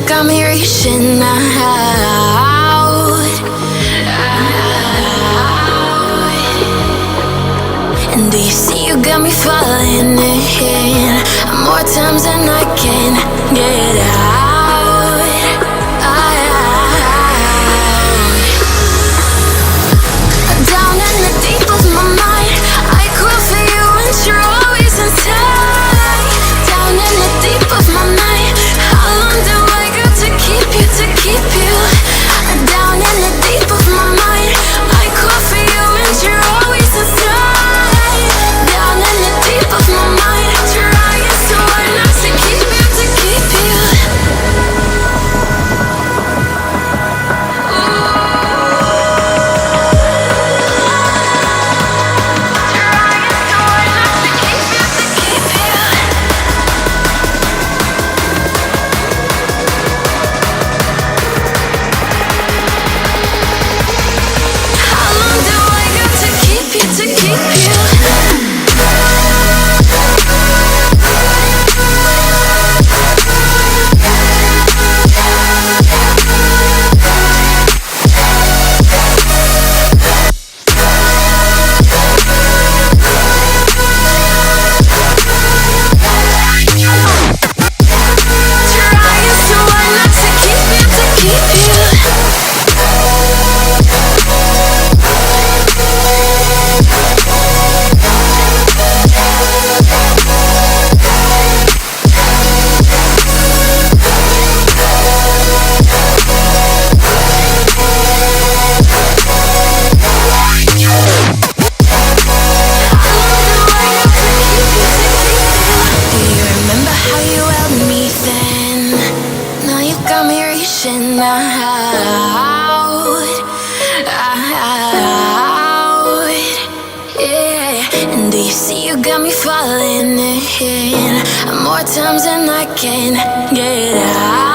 got me reaching out. And do you see you got me falling in more times than I can get out. Down in the deep of my mind, I crawl for you and you're always inside. Down in the deep of my mind, how long do I got to keep you, to keep you? Down in the deep of my mind, I crawl for you and you're always inside. Down in the deep of my mind, trying so hard not to keep you, to keep you. And do you see you got me falling in more times than I can get out.